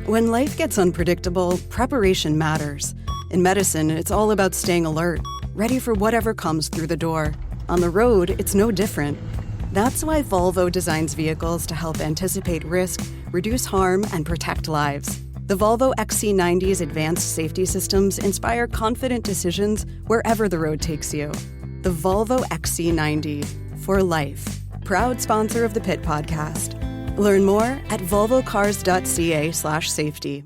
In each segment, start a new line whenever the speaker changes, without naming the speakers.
When life gets unpredictable, preparation matters. In medicine, it's all about staying alert, ready for whatever comes through the door. On the road, it's no different. That's why Volvo designs vehicles to help anticipate risk, reduce harm, and protect lives. The Volvo XC90's advanced safety systems inspire confident decisions wherever the road takes you. The Volvo XC90, for life. Proud sponsor of the Pit Podcast. Learn more at volvocars.ca/safety.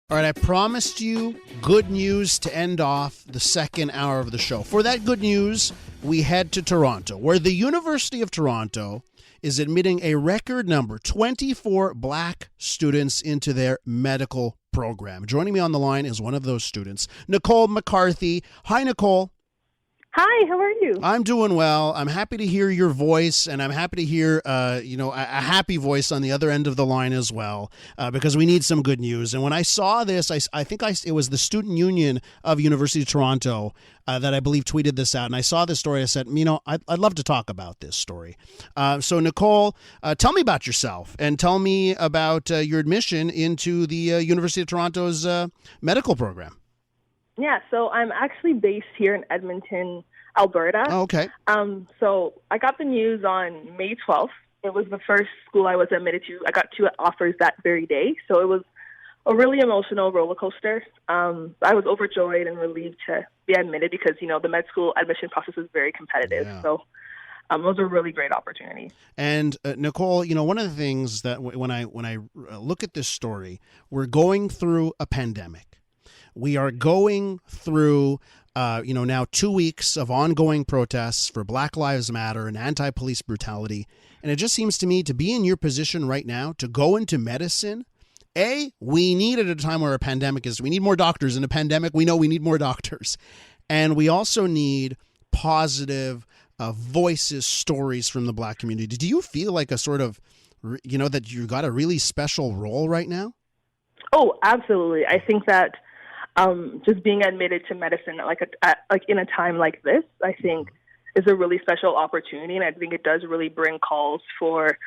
All right, I promised you good news to end off the second hour of the show. For that good news, we head to Toronto, where the University of Toronto is admitting a record number, 24 black students into their medical program. Joining me on the line is one of those students, Nicole M'carthy. Hi, Nicole.
Hi, how are you?
I'm doing well. I'm happy to hear your voice, and I'm happy to hear, a happy voice on the other end of the line as well, because we need some good news. And when I saw this, it was the Student Union of University of Toronto that I believe tweeted this out, and I saw this story. I said, I'd love to talk about this story. So, Nicole, tell me about yourself, and tell me about your admission into the University of Toronto's medical program.
Yeah, so I'm actually based here in Edmonton, Alberta.
Oh, okay.
So I got the news on May 12th. It was the first school I was admitted to. I got 2 offers that very day, so it was a really emotional roller coaster. I was overjoyed and relieved to be admitted because, the med school admission process is very competitive. Yeah. So it was a really great opportunity.
And Nicole, one of the things that when I look at this story, we're going through a pandemic. We are going through, now 2 weeks of ongoing protests for Black Lives Matter and anti-police brutality. And it just seems to me to be in your position right now, to go into medicine, we need at a time where a pandemic is, we need more doctors. In a pandemic, we know we need more doctors. And we also need positive voices, stories from the Black community. Do you feel like a sort of, that you got a really special role right now?
Oh, absolutely. I think that just being admitted to medicine, like in a time like this, I think is a really special opportunity, and I think it does really bring calls for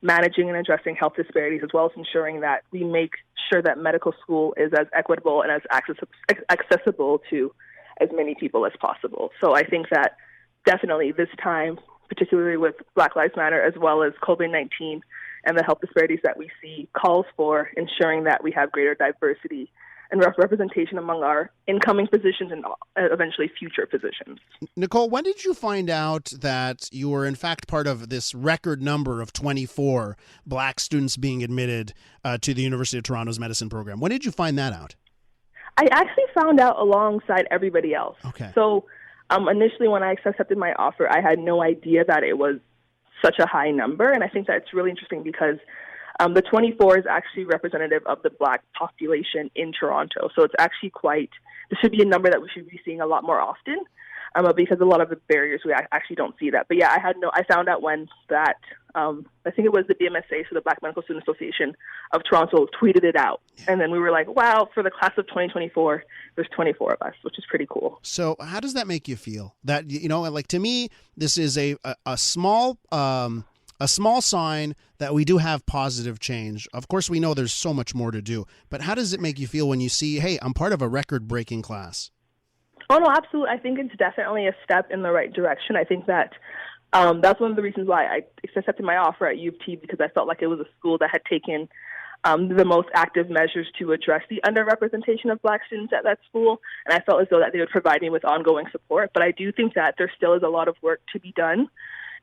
managing and addressing health disparities, as well as ensuring that we make sure that medical school is as equitable and as accessible to as many people as possible. So I think that definitely this time, particularly with Black Lives Matter, as well as COVID-19 and the health disparities that we see, calls for ensuring that we have greater diversity and representation among our incoming physicians and eventually future physicians.
Nicole, when did you find out that you were in fact part of this record number of 24 black students being admitted to the University of Toronto's medicine program? When did you find that out?
I actually found out alongside everybody else.
Okay.
So initially when I accepted my offer, I had no idea that it was such a high number. And I think that's really interesting because the 24 is actually representative of the Black population in Toronto. So it's actually this should be a number that we should be seeing a lot more often because a lot of the barriers, we actually don't see that. But yeah, I found out when that, I think it was the BMSA, so the Black Medical Student Association of Toronto, tweeted it out. And then we were like, wow, for the class of 2024, there's 24 of us, which is pretty cool.
So how does that make you feel? That, to me, this is a small sign that we do have positive change. Of course, we know there's so much more to do, but how does it make you feel when you see, hey, I'm part of a record-breaking class?
Oh, no, absolutely. I think it's definitely a step in the right direction. I think that that's one of the reasons why I accepted my offer at U of T, because I felt like it was a school that had taken the most active measures to address the underrepresentation of Black students at that school, and I felt as though that they would provide me with ongoing support. But I do think that there still is a lot of work to be done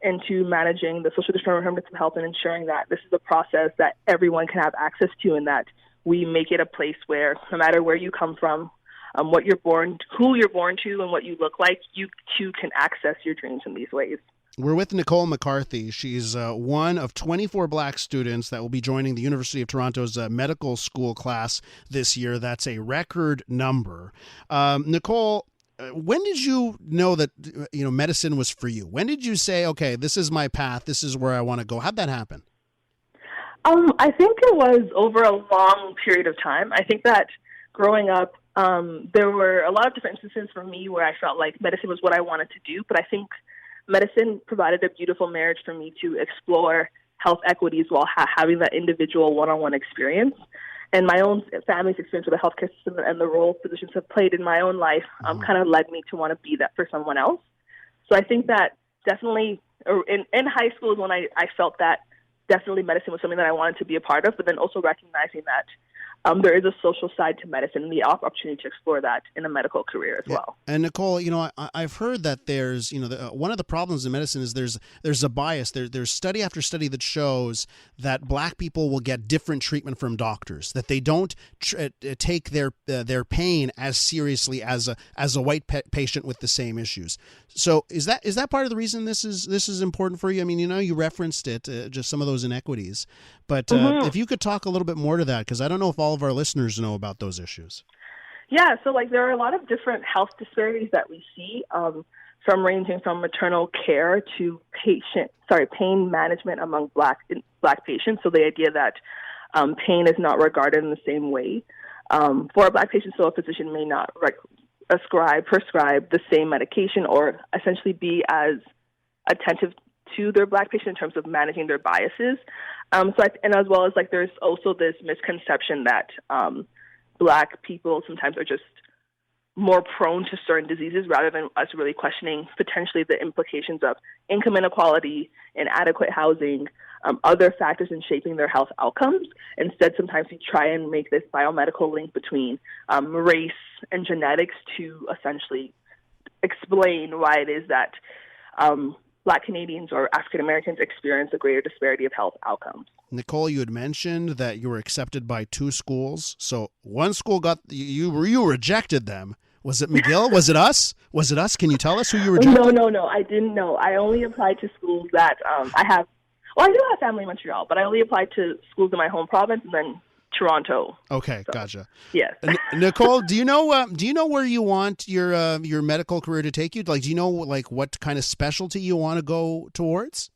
into managing the social determinants of health and ensuring that this is a process that everyone can have access to, and that we make it a place where no matter where you come from, what you're born, who you're born to, and what you look like, you too can access your dreams in these ways.
We're with Nicole M'carthy. She's one of 24 black students that will be joining the University of Toronto's medical school class this year. That's a record number. Nicole, when did you know that medicine was for you? When did you say, okay, this is my path, this is where I want to go? How'd that happen?
I think it was over a long period of time. I think that growing up, there were a lot of different instances for me where I felt like medicine was what I wanted to do, but I think medicine provided a beautiful marriage for me to explore health equities while having that individual one-on-one experience. and my own family's experience with the healthcare system and the role physicians have played in my own life kind of led me to want to be that for someone else. So I think that definitely in high school is when I felt that definitely medicine was something that I wanted to be a part of, but then also recognizing that there is a social side to medicine and the opportunity to explore that in a medical career as well.
And Nicole, I've heard that there's, one of the problems in medicine is there's a bias. There's study after study that shows that Black people will get different treatment from doctors, that they don't take their pain as seriously as a white patient with the same issues. So is that part of the reason this is important for you? I mean, you referenced it, just some of those inequities, but if you could talk a little bit more to that, because I don't know if all of our listeners know about those issues.
Yeah, so there are a lot of different health disparities that we see, from ranging from maternal care to pain management among Black patients. So the idea that pain is not regarded in the same way for a Black patient, so a physician may not prescribe the same medication or essentially be as attentive to their Black patient in terms of managing their biases. And as well as there's also this misconception that Black people sometimes are just more prone to certain diseases rather than us really questioning potentially the implications of income inequality, inadequate housing, other factors in shaping their health outcomes. Instead, sometimes we try and make this biomedical link between race and genetics to essentially explain why it is that Black Canadians or African Americans experience a greater disparity of health outcomes.
Nicole, you had mentioned that you were accepted by 2 schools. So one school got you rejected them. Was it McGill? Was it us? Was it us? Can you tell us who you rejected?
No. I didn't know. I only applied to schools that I have. Well, I do have family in Montreal, but I only applied to schools in my home province and then Toronto.
Okay, so, gotcha.
Yes.
Nicole, do you know where you want your medical career to take you? Do you know what kind of specialty you want to go towards?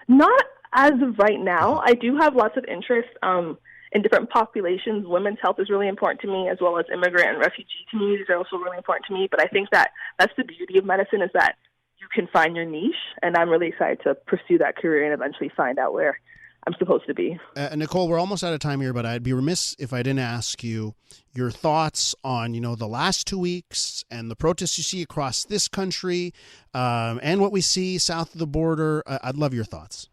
Not as of right now. I do have lots of interest in different populations. Women's health is really important to me, as well as immigrant and refugee communities are also really important to me. But I think that's the beauty of medicine, is that you can find your niche, and I'm really excited to pursue that career and eventually find out where I'm supposed to be.
Nicole, we're almost out of time here, but I'd be remiss if I didn't ask you your thoughts on, the last 2 weeks and the protests you see across this country and what we see south of the border. I'd love your thoughts.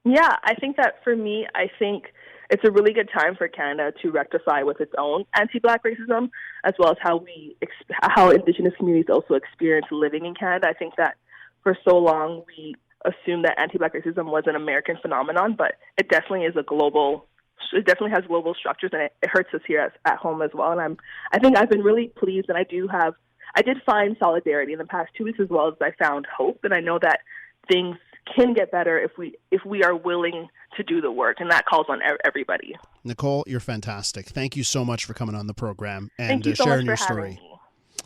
Yeah, I think that for me, it's a really good time for Canada to rectify with its own anti-Black racism, as well as how Indigenous communities also experience living in Canada. I think that for so long we assumed that anti-Black racism was an American phenomenon, but it definitely is it definitely has global structures, and it hurts us here at home as well. And I think I've been really pleased, and I did find solidarity in the past 2 weeks, as well as I found hope, and I know that things can get better if we are willing to do the work, and that calls on everybody.
Nicole, you're fantastic. Thank you so much for coming on the program and
so
sharing your
much for
story.
Having me.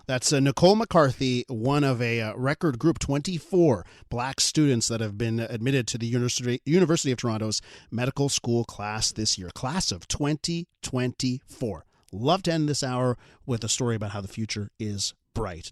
That's Nicole M'carthy, one of a record group, 24 Black students that have been admitted to the University of Toronto's medical school class this year, class of 2024. Love to end this hour with a story about how the future is bright.